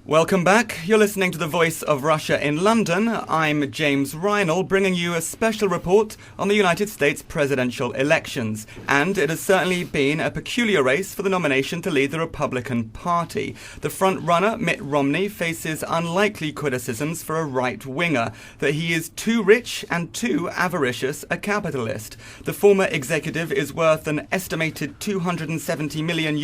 Welcome back. You're listening to the Voice of Russia in London. I'm James Reinl, bringing you a special report on the United States presidential elections. And it has certainly been a peculiar race for the nomination to lead the Republican Party. The front-runner, Mitt Romney, faces unlikely criticisms for a right-winger, that he is too rich and too avaricious a capitalist. The former executive is worth an estimated $270 million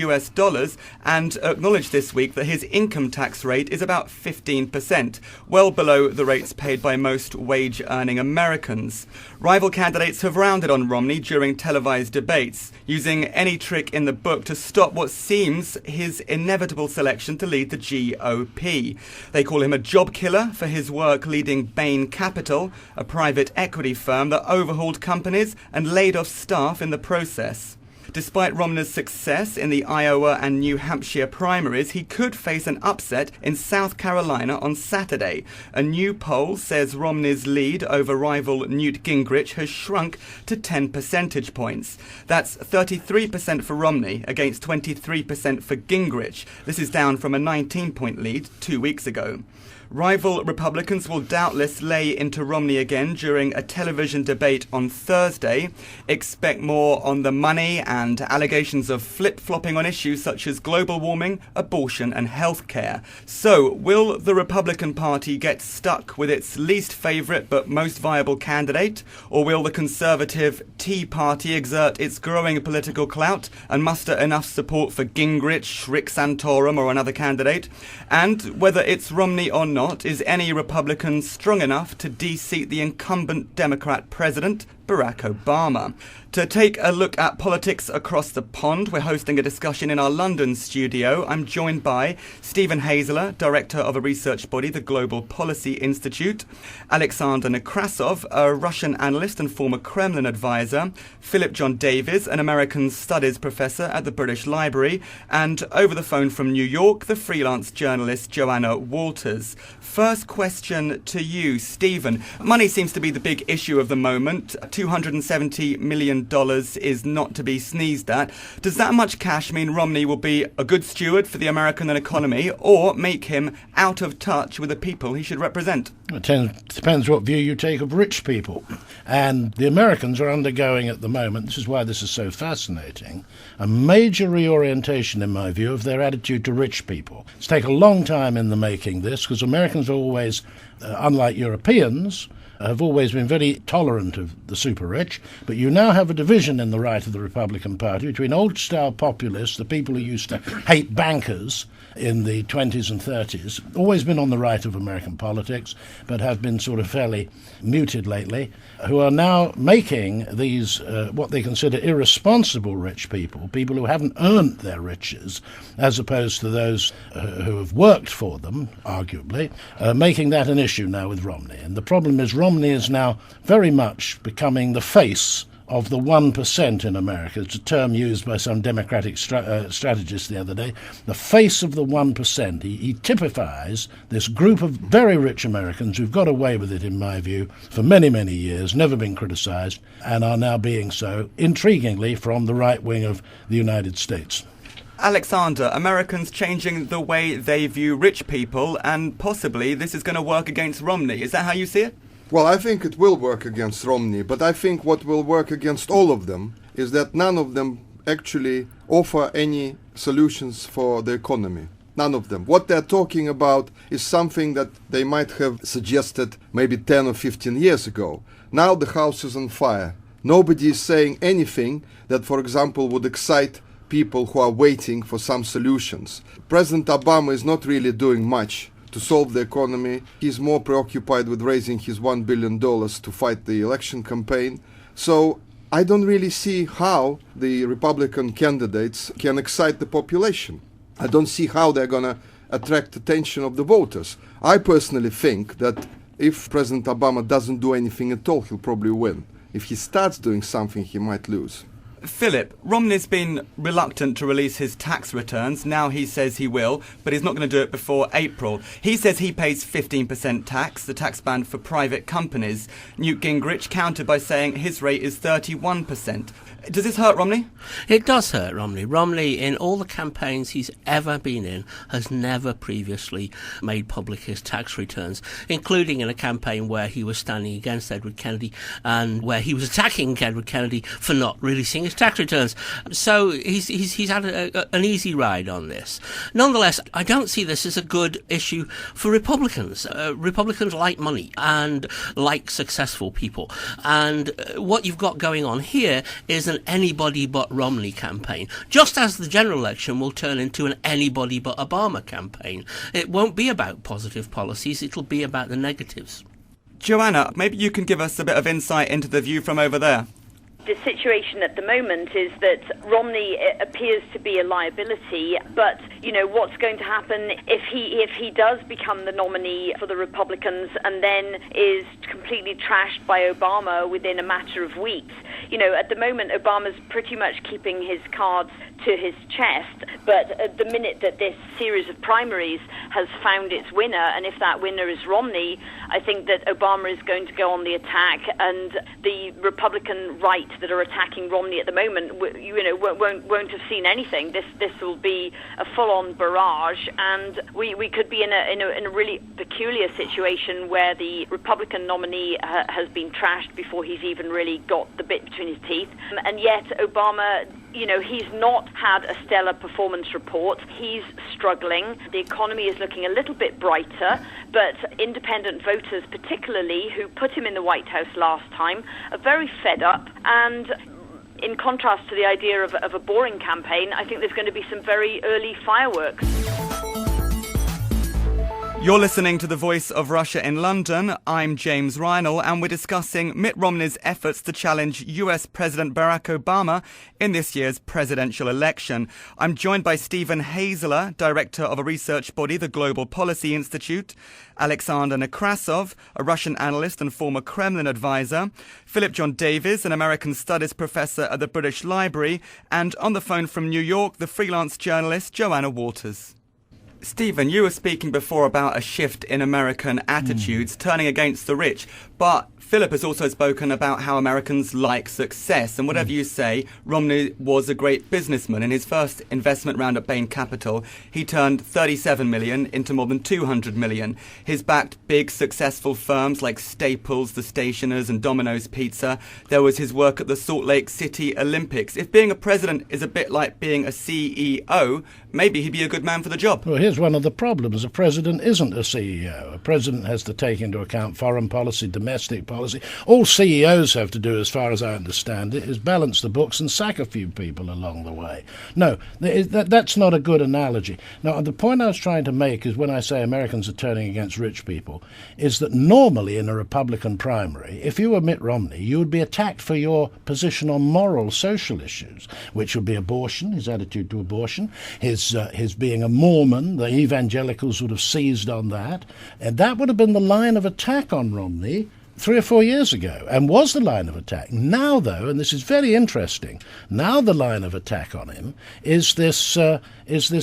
and acknowledged this week that his income tax rate is about 15%, well below the rates paid by most wage-earning Americans. Rival candidates have rounded on Romney during televised debates, using any trick in the book to stop what seems his inevitable selection to lead the GOP. They call him a job killer for his work leading Bain Capital, a private equity firm that overhauled companies and laid off staff in the process. Despite Romney's success in the Iowa and New Hampshire primaries, he could face an upset in South Carolina on Saturday. A new poll says Romney's lead over rival Newt Gingrich has shrunk to 10 percentage points. That's 33% for Romney against 23% for Gingrich. This is down from a 19-point lead 2 weeks ago. Rival Republicans will doubtless lay into Romney again during a television debate on Thursday. Expect more on the money and allegations of flip-flopping on issues such as global warming, abortion and healthcare. So, will the Republican Party get stuck with its least favourite but most viable candidate? Or will the Conservative Tea Party exert its growing political clout and muster enough support for Gingrich, Rick Santorum or another candidate? And whether it's Romney or not, is any Republican strong enough to de-seat the incumbent Democrat president, Barack Obama? To take a look at politics across the pond, we're hosting a discussion in our London studio. I'm joined by Stephen Haseler, director of a research body, the Global Policy Institute, Alexander Nekrassov, a Russian analyst and former Kremlin advisor, John Davies, an American studies professor at the British Library, and over the phone from New York, the freelance journalist Joanna Walters. First question to you, Stephen. Money seems to be the big issue of the moment. $270 million is not to be sneezed at. Does that much cash mean Romney will be a good steward for the American economy or make him out of touch with the people he should represent? It depends what view you take of rich people. And the Americans are undergoing at the moment, this is why this is so fascinating, a major reorientation, in my view, of their attitude to rich people. It's taken a long time in the making, this, because Americans are always, unlike Europeans, have always been very tolerant of the super-rich, but you now have a division in the right of the Republican Party between old-style populists, the people who used to hate bankers in the 20s and 30s, always been on the right of American politics, but have been sort of fairly muted lately, who are now making these, what they consider irresponsible rich people, people who haven't earned their riches, as opposed to those who have worked for them, arguably, making that an issue now with Romney. And the problem is Romney is now very much becoming the face of the 1% in America. It's a term used by some Democratic strategists the other day. The face of the 1%. He typifies this group of very rich Americans who've got away with it, in my view, for many, many years, never been criticized, and are now being so, intriguingly, from the right wing of the United States. Alexander, Americans changing the way they view rich people, and possibly this is going to work against Romney. Is that how you see it? Well, I think it will work against Romney, but I think what will work against all of them is that none of them actually offer any solutions for the economy. None of them. What they're talking about is something that they might have suggested maybe 10 or 15 years ago. Now the house is on fire. Nobody is saying anything that, for example, would excite people who are waiting for some solutions. President Obama is not really doing much to solve the economy. He's more preoccupied with raising his $1 billion to fight the election campaign. So I don't really see how the Republican candidates can excite the population. I don't see how they're going to attract attention of the voters. I personally think that if President Obama doesn't do anything at all, he'll probably win. If he starts doing something, he might lose. Philip, Romney's been reluctant to release his tax returns. Now he says he will, but he's not going to do it before April. He says he pays 15% tax, the tax band for private companies. Newt Gingrich countered by saying his rate is 31%. Does this hurt Romney? It does hurt Romney. Romney, in all the campaigns he's ever been in, has never previously made public his tax returns, including in a campaign where he was standing against Edward Kennedy and where he was attacking Edward Kennedy for not releasing his tax returns. So he's had an easy ride on this. Nonetheless, I don't see this as a good issue for Republicans. Republicans like money and like successful people. And what you've got going on here is an anybody but Romney campaign, just as the general election will turn into an anybody but Obama campaign. It won't be about positive policies, it'll be about the negatives. Joanna, maybe you can give us a bit of insight into the view from over there. The situation at the moment is that Romney appears to be a liability, but what's going to happen if he does become the nominee for the Republicans and then is completely trashed by Obama within a matter of weeks? At the moment Obama's pretty much keeping his cards to his chest, but at the minute that this series of primaries has found its winner, and if that winner is Romney, I think that Obama is going to go on the attack, and the Republican right that are attacking Romney at the moment, won't have seen anything. This will be a full-on barrage, and we could be in a really peculiar situation where the Republican nominee has been trashed before he's even really got the bit between his teeth, and yet Obama, he's not had a stellar performance report. He's struggling. The economy is looking a little bit brighter, but independent voters particularly, who put him in the White House last time, are very fed up. And in contrast to the idea of a boring campaign, I think there's going to be some very early fireworks. You're listening to The Voice of Russia in London. I'm James Reinl, and we're discussing Mitt Romney's efforts to challenge US President Barack Obama in this year's presidential election. I'm joined by Stephen Haseler, director of a research body, the Global Policy Institute, Alexander Nekrassov, a Russian analyst and former Kremlin advisor, Philip John Davies, an American studies professor at the British Library, and on the phone from New York, the freelance journalist Joanna Waters. Stephen, you were speaking before about a shift in American attitudes, turning against the rich, but Philip has also spoken about how Americans like success, and whatever you say, Romney was a great businessman. In his first investment round at Bain Capital, he turned 37 million into more than 200 million. He's backed big, successful firms like Staples, the Stationers, and Domino's Pizza. There was his work at the Salt Lake City Olympics. If being a president is a bit like being a CEO, maybe he'd be a good man for the job. Well, here's one of the problems. A president isn't a CEO. A president has to take into account foreign policy, domestic policy. All CEOs have to do, as far as I understand it, is balance the books and sack a few people along the way. No, that's not a good analogy. Now, the point I was trying to make is when I say Americans are turning against rich people, is that normally in a Republican primary, if you were Mitt Romney, you would be attacked for your position on moral social issues, which would be abortion, his attitude to abortion, his being a Mormon. The evangelicals would have seized on that, and that would have been the line of attack on Romney 3 or 4 years ago, and was the line of attack. Now, though, and this is very interesting, now the line of attack on him is this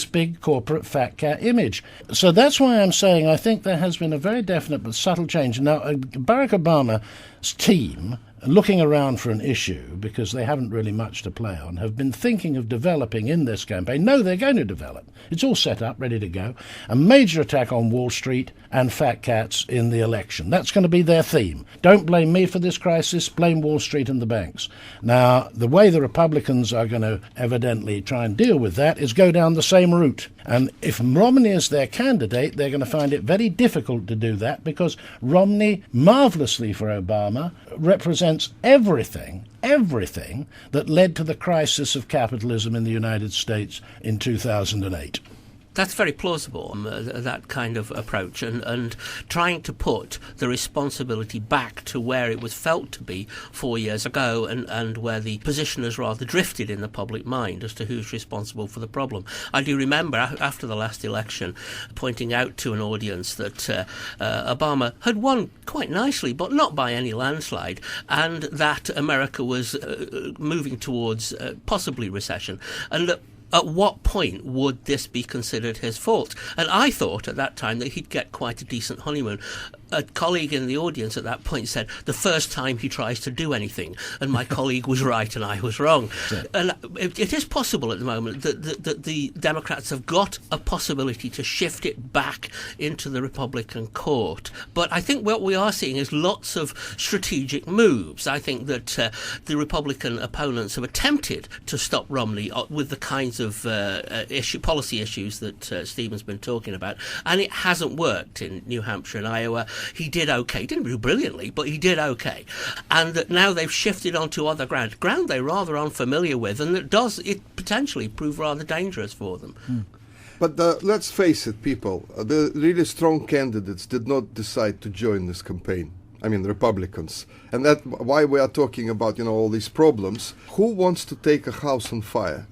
big corporate fat cat image. So that's why I'm saying I think there has been a very definite but subtle change. Now, Barack Obama's team, looking around for an issue, because they haven't really much to play on, have been thinking of developing in this campaign. No, they're going to develop. It's all set up, ready to go. A major attack on Wall Street and fat cats in the election. That's going to be their theme. Don't blame me for this crisis, blame Wall Street and the banks. Now, the way the Republicans are going to evidently try and deal with that is go down the same route. And if Romney is their candidate, they're going to find it very difficult to do that, because Romney, marvellously for Obama, represents everything that led to the crisis of capitalism in the United States in 2008. That's very plausible, that kind of approach, and trying to put the responsibility back to where it was felt to be 4 years ago, and where the position has rather drifted in the public mind as to who's responsible for the problem. I do remember after the last election pointing out to an audience that Obama had won quite nicely, but not by any landslide, and that America was moving towards possibly recession, and that at what point would this be considered his fault? And I thought at that time that he'd get quite a decent honeymoon. A colleague in the audience at that point said, the first time he tries to do anything, and my colleague was right and I was wrong. Yeah. And it is possible at the moment that the Democrats have got a possibility to shift it back into the Republican court. But I think what we are seeing is lots of strategic moves. I think that the Republican opponents have attempted to stop Romney with the kinds of policy issues that Stephen's been talking about, and it hasn't worked in New Hampshire and Iowa. He did okay. He didn't do brilliantly, but he did okay. And that now they've shifted onto other ground they're rather unfamiliar with, and it potentially prove rather dangerous for them. But let's face it, people, the really strong candidates did not decide to join this campaign. I mean, Republicans. And that's why we are talking about, all these problems. Who wants to take a house on fire?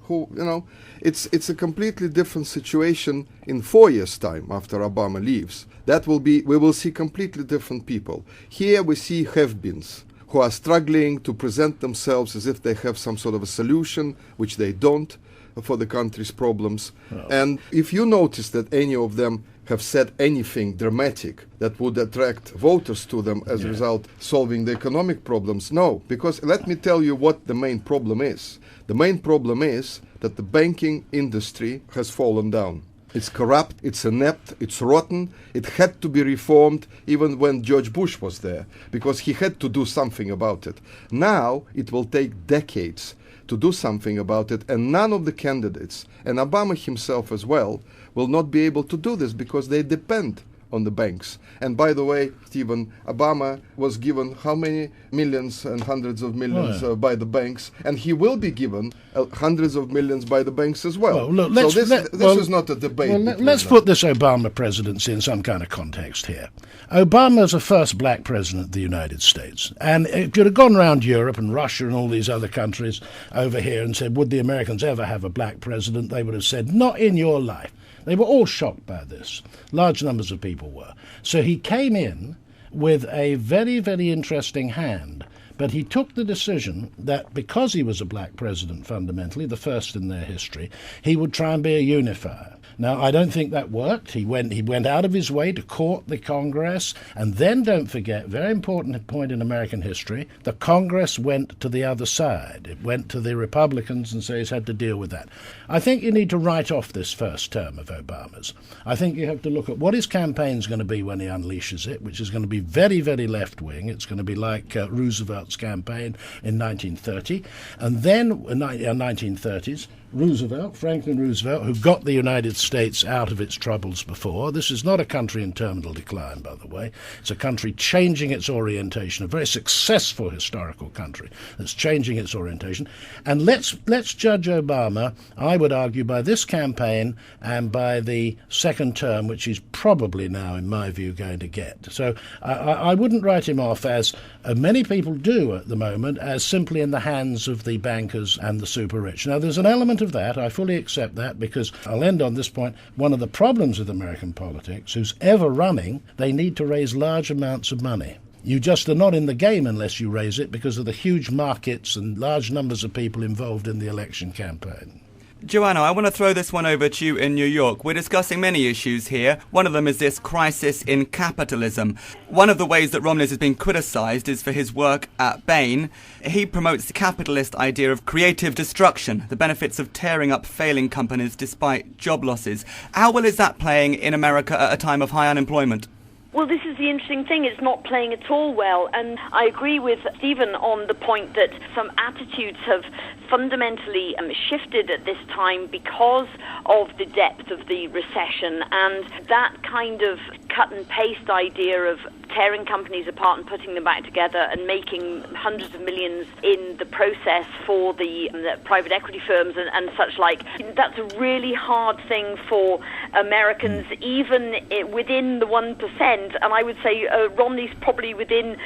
It's a completely different situation in 4 years' time after Obama leaves. We will see completely different people. Here we see have-beens who are struggling to present themselves as if they have some sort of a solution, which they don't, for the country's problems. Oh. And if you notice that any of them have said anything dramatic that would attract voters to them as a result solving the economic problems, no. Because let me tell you what the main problem is. The main problem is that the banking industry has fallen down. It's corrupt, it's inept, it's rotten. It had to be reformed even when George Bush was there, because he had to do something about it. Now it will take decades to do something about it, and none of the candidates, and Obama himself as well, will not be able to do this because they depend on the banks. And by the way, Stephen, Obama was given how many millions and hundreds of millions by the banks, and he will be given hundreds of millions by the banks as well. Look, this is not a debate. Well, let's put this Obama presidency in some kind of context here. Obama is the first black president of the United States, and if you'd have gone around Europe and Russia and all these other countries over here and said, would the Americans ever have a black president, they would have said, not in your life. They were all shocked by this. Large numbers of people were. So he came in with a very, very interesting hand. But he took the decision that because he was a black president fundamentally, the first in their history, he would try and be a unifier. Now, I don't think that worked. He went out of his way to court the Congress, and then, don't forget, very important point in American history, the Congress went to the other side. It went to the Republicans, and so he's had to deal with that. I think you need to write off this first term of Obama's. I think you have to look at what his campaign's going to be when he unleashes it, which is going to be very, very left-wing. It's going to be like Roosevelt's campaign in 1930, and then in 1930s, Franklin Roosevelt, who got the United States out of its troubles before. This is not a country in terminal decline, by the way. It's a country changing its orientation, a very successful historical country that's changing its orientation. And let's judge Obama, I would argue, by this campaign and by the second term, which he's probably now, in my view, going to get. So I wouldn't write him off, as many people do at the moment, as simply in the hands of the bankers and the super rich. Now, there's an element of that. I fully accept that, because I'll end on this point. One of the problems with American politics, who's ever running, they need to raise large amounts of money. You just are not in the game unless you raise it, because of the huge markets and large numbers of people involved in the election campaign. Joanna, I want to throw this one over to you in New York. We're discussing many issues here. One of them is this crisis in capitalism. One of the ways that Romney has been criticised is for his work at Bain. He promotes the capitalist idea of creative destruction, the benefits of tearing up failing companies despite job losses. How well is that playing in America at a time of high unemployment? Well, this is the interesting thing. It's not playing at all well. And I agree with Stephen on the point that some attitudes have fundamentally shifted at this time because of the depth of the recession, and that kind of cut and paste idea of tearing companies apart and putting them back together and making hundreds of millions in the process for the private equity firms and such like. That's a really hard thing for Americans, even within the 1%, and I would say Romney's probably within,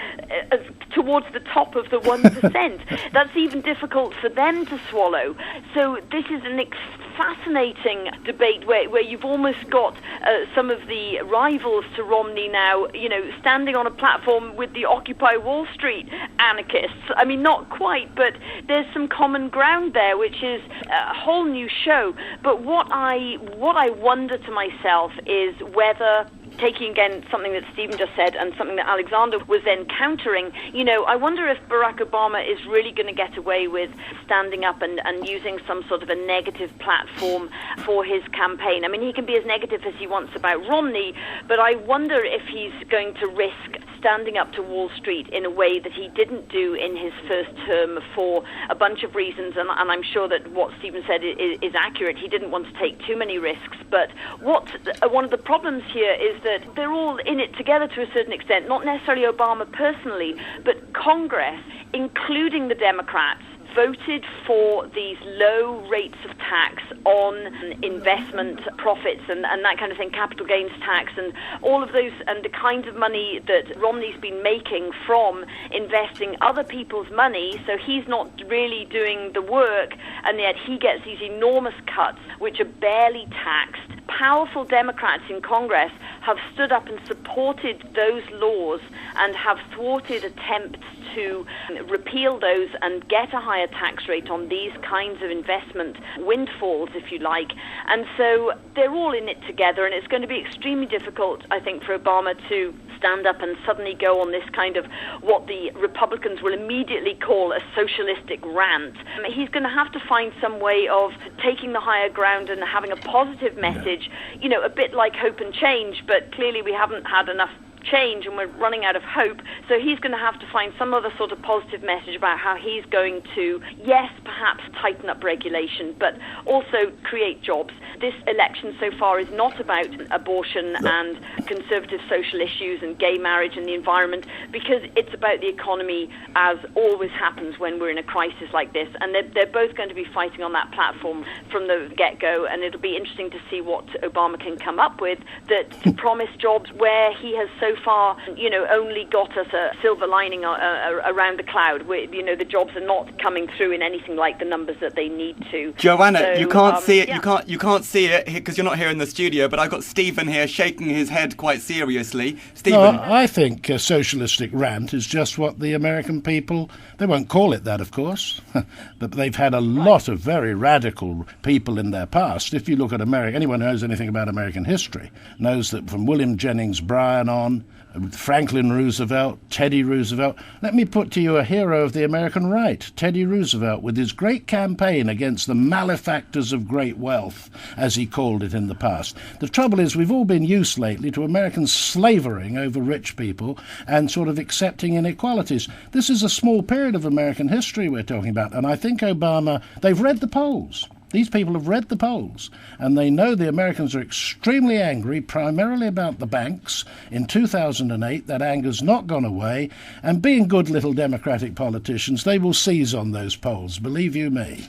towards the top of the 1%. That's even difficult for them to swallow. So this is an fascinating debate where you've almost got some of the rivals to Romney now, standing on a platform with the Occupy Wall Street anarchists. I mean, not quite, but there's some common ground there, which is a whole new show. But what I wonder to myself is whether, taking again something that Stephen just said and something that Alexander was then countering, I wonder if Barack Obama is really going to get away with standing up and using some sort of a negative platform for his campaign. I mean, he can be as negative as he wants about Romney, but I wonder if he's going to risk standing up to Wall Street in a way that he didn't do in his first term for a bunch of reasons, and I'm sure that what Stephen said is accurate. He didn't want to take too many risks, but one of the problems here is that they're all in it together to a certain extent, not necessarily Obama personally, but Congress, including the Democrats, voted for these low rates of tax on investment profits and that kind of thing, capital gains tax and all of those, and the kinds of money that Romney's been making from investing other people's money. So he's not really doing the work, and yet he gets these enormous cuts which are barely taxed. Powerful Democrats in Congress have stood up and supported those laws and have thwarted attempts to repeal those and get a higher tax rate on these kinds of investment windfalls, if you like. And so they're all in it together, and it's going to be extremely difficult, I think, for Obama to stand up and suddenly go on this kind of what the Republicans will immediately call a socialistic rant. He's going to have to find some way of taking the higher ground and having a positive message, a bit like hope and change, but clearly we haven't had enough change and we're running out of hope. So he's going to have to find some other sort of positive message about how he's going to, yes, perhaps tighten up regulation, but also create jobs. This election so far is not about abortion and conservative social issues and gay marriage and the environment, because it's about the economy, as always happens when we're in a crisis like this. And they're both going to be fighting on that platform from the get-go, and it'll be interesting to see what Obama can come up with that to promise jobs where he has so far, only got us a silver lining around the cloud. The jobs are not coming through in anything like the numbers that they need to. Joanna, So, you can't see it. yeah. You can't see it because you're not here in the studio. But I've got Stephen here shaking his head quite seriously. Stephen, No, I think a socialistic rant is just what the American people, they won't call it that, of course, but they've had a lot of very radical people in their past. If you look at America, anyone who knows anything about American history knows that from William Jennings Bryan on, Franklin Roosevelt, Teddy Roosevelt. Let me put to you a hero of the American right, Teddy Roosevelt, with his great campaign against the malefactors of great wealth, as he called it in the past. The trouble is we've all been used lately to Americans slavering over rich people and sort of accepting inequalities. This is a small period of American history we're talking about, and I think Obama, they've read the polls. These people have read the polls, and they know the Americans are extremely angry, primarily about the banks. In 2008, that anger's not gone away, and being good little Democratic politicians, they will seize on those polls, believe you me.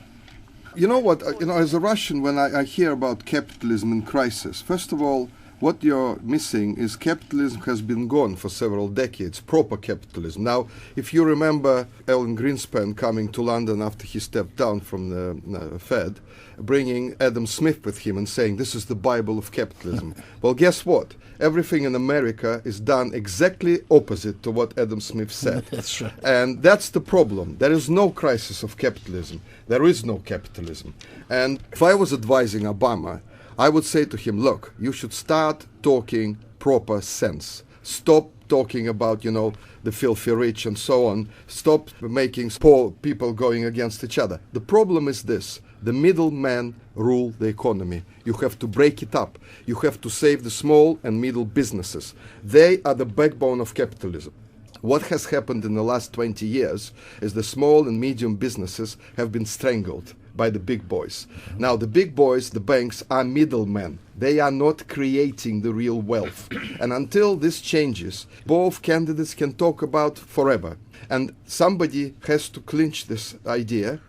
You know what, as a Russian, when I hear about capitalism in crisis, first of all, what you're missing is capitalism has been gone for several decades, proper capitalism. Now, if you remember Alan Greenspan coming to London after he stepped down from the Fed, bringing Adam Smith with him and saying, this is the Bible of capitalism. Well, guess what? Everything in America is done exactly opposite to what Adam Smith said. That's right. And that's the problem. There is no crisis of capitalism. There is no capitalism. And if I was advising Obama, I would say to him, look, you should start talking proper sense. Stop talking about, the filthy rich and so on. Stop making poor people going against each other. The problem is this. The middlemen rule the economy. You have to break it up. You have to save the small and middle businesses. They are the backbone of capitalism. What has happened in the last 20 years is the small and medium businesses have been strangled by the big boys. Now, the big boys, the banks, are middlemen. They are not creating the real wealth. And until this changes, both candidates can talk about forever. And somebody has to clinch this idea.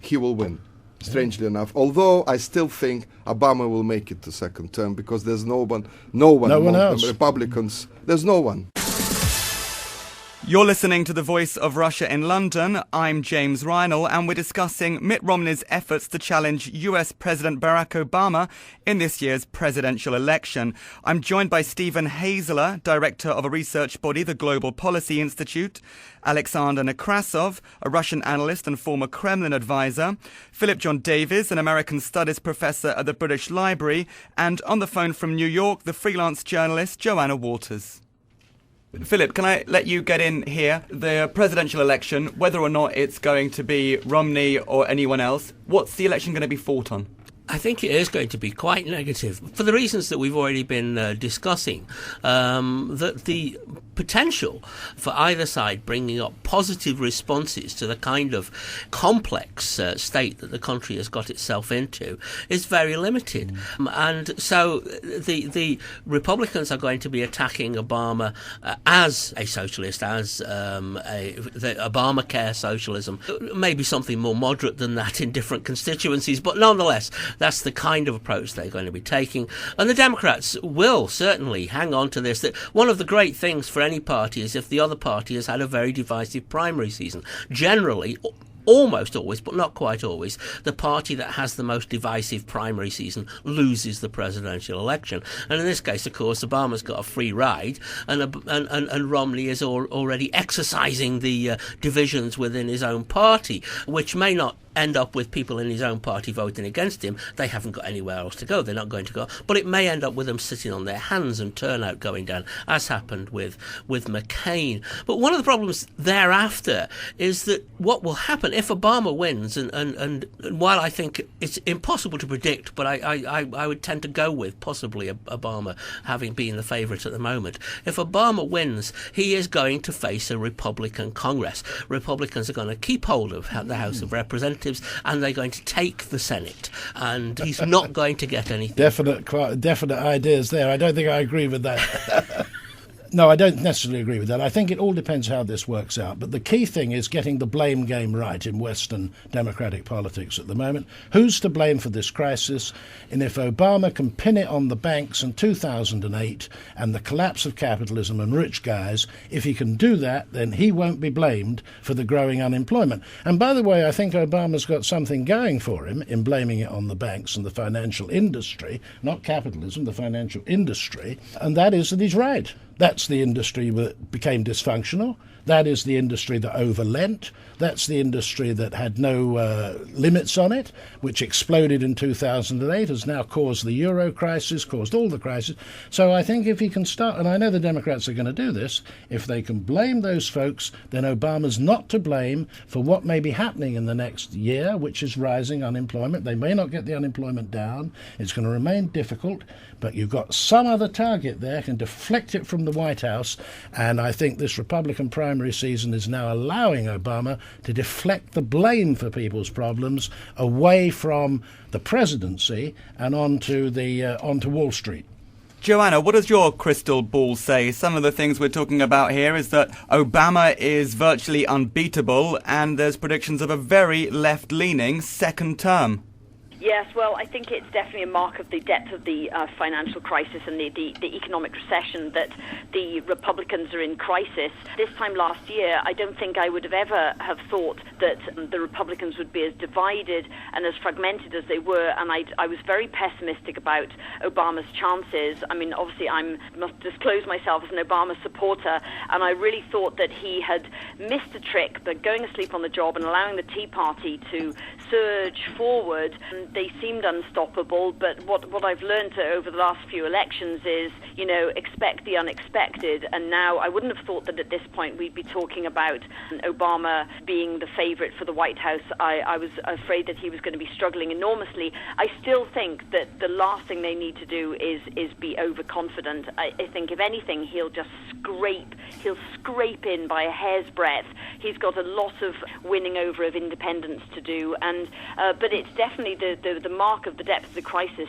He will win. strangely enough. Although I still think Obama will make it to second term because there's no one among else. the Republicans. There's no one. You're listening to The Voice of Russia in London. I'm James Reinl, and we're discussing Mitt Romney's efforts to challenge US President Barack Obama in this year's presidential election. I'm joined by Stephen Haseler, director of a research body, the Global Policy Institute, Alexander Nekrassov, a Russian analyst and former Kremlin advisor, Philip John Davies, an American studies professor at the British Library, and on the phone from New York, the freelance journalist Joanna Waters. Philip, can I let you get in here? The presidential election, whether or not it's going to be Romney or anyone else, what's the election going to be fought on? I think it is going to be quite negative for the reasons that we've already been discussing. That the potential for either side bringing up positive responses to the kind of complex state that the country has got itself into is very limited. And so the Republicans are going to be attacking Obama as a socialist, as the Obamacare socialism, maybe something more moderate than that in different constituencies, but nonetheless, that's the kind of approach they're going to be taking. And the Democrats will certainly hang on to this. That one of the great things for any party is if the other party has had a very divisive primary season. Generally, almost always, but not quite always, the party that has the most divisive primary season loses the presidential election. And in this case, of course, Obama's got a free ride, and Romney is already exercising the divisions within his own party, which may not end up with people in his own party voting against him. They haven't got anywhere else to go. They're not going to go. But it may end up with them sitting on their hands and turnout going down, as happened with McCain. But one of the problems thereafter is that what will happen if Obama wins, and while I think it's impossible to predict, but I would tend to go with possibly Obama having been the favourite at the moment. If Obama wins, he is going to face a Republican Congress. Republicans are going to keep hold of the House of Representatives, and they're going to take the Senate, and he's not going to get anything. Definite ideas there. I don't think I agree with that. No, I don't necessarily agree with that. I think it all depends how this works out. But the key thing is getting the blame game right in Western democratic politics at the moment. Who's to blame for this crisis? And if Obama can pin it on the banks in 2008 and the collapse of capitalism and rich guys, if he can do that, then he won't be blamed for the growing unemployment. And by the way, I think Obama's got something going for him in blaming it on the banks and the financial industry, not capitalism, the financial industry, and that is that he's right. That's the industry that became dysfunctional. That is the industry that overlent. That's the industry that had no limits on it, which exploded in 2008, has now caused the euro crisis, caused all the crises. So I think if he can start, and I know the Democrats are going to do this, if they can blame those folks, then Obama's not to blame for what may be happening in the next year, which is rising unemployment. They may not get the unemployment down. It's going to remain difficult, but you've got some other target there, can deflect it from the White House, and I think this Republican primary season is now allowing Obama to deflect the blame for people's problems away from the presidency and onto Wall Street. Joanna, what does your crystal ball say? Some of the things we're talking about here is that Obama is virtually unbeatable, and there's predictions of a very left-leaning second term. Yes, well, I think it's definitely a mark of the depth of the financial crisis and the economic recession that the Republicans are in crisis. This time last year, I don't think I would have ever have thought that the Republicans would be as divided and as fragmented as they were, and I was very pessimistic about Obama's chances. I mean, obviously, I must disclose myself as an Obama supporter, and I really thought that he had missed a trick, but going asleep on the job and allowing the Tea Party to surge forward. They seemed unstoppable, but what I've learned over the last few elections is, expect the unexpected. And now I wouldn't have thought that at this point we'd be talking about Obama being the favorite for the White House. I was afraid that he was going to be struggling enormously. I still think that the last thing they need to do is be overconfident. I think if anything, he'll scrape in by a hair's breadth. He's got a lot of winning over of independents to do, but it's definitely the the mark of the depth of the crisis,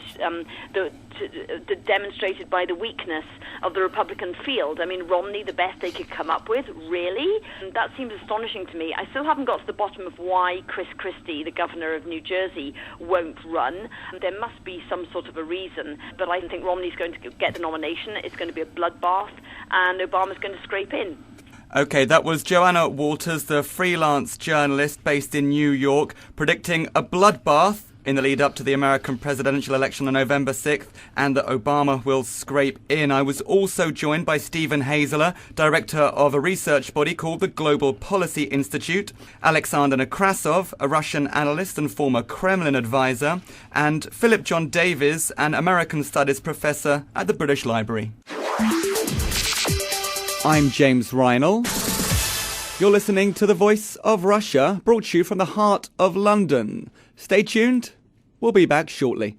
demonstrated by the weakness of the Republican field. I mean, Romney, the best they could come up with, really? And that seems astonishing to me. I still haven't got to the bottom of why Chris Christie, the governor of New Jersey, won't run. There must be some sort of a reason, but I think Romney's going to get the nomination. It's going to be a bloodbath, and Obama's going to scrape in. Okay, that was Joanna Walters, the freelance journalist based in New York, predicting a bloodbath in the lead up to the American presidential election on November 6th, and that Obama will scrape in. I was also joined by Stephen Haseler, director of a research body called the Global Policy Institute, Alexander Nekrassov, a Russian analyst and former Kremlin advisor, and Philip John Davies, an American studies professor at the British Library. I'm James Reinl. You're listening to The Voice of Russia, brought to you from the heart of London. Stay tuned. We'll be back shortly.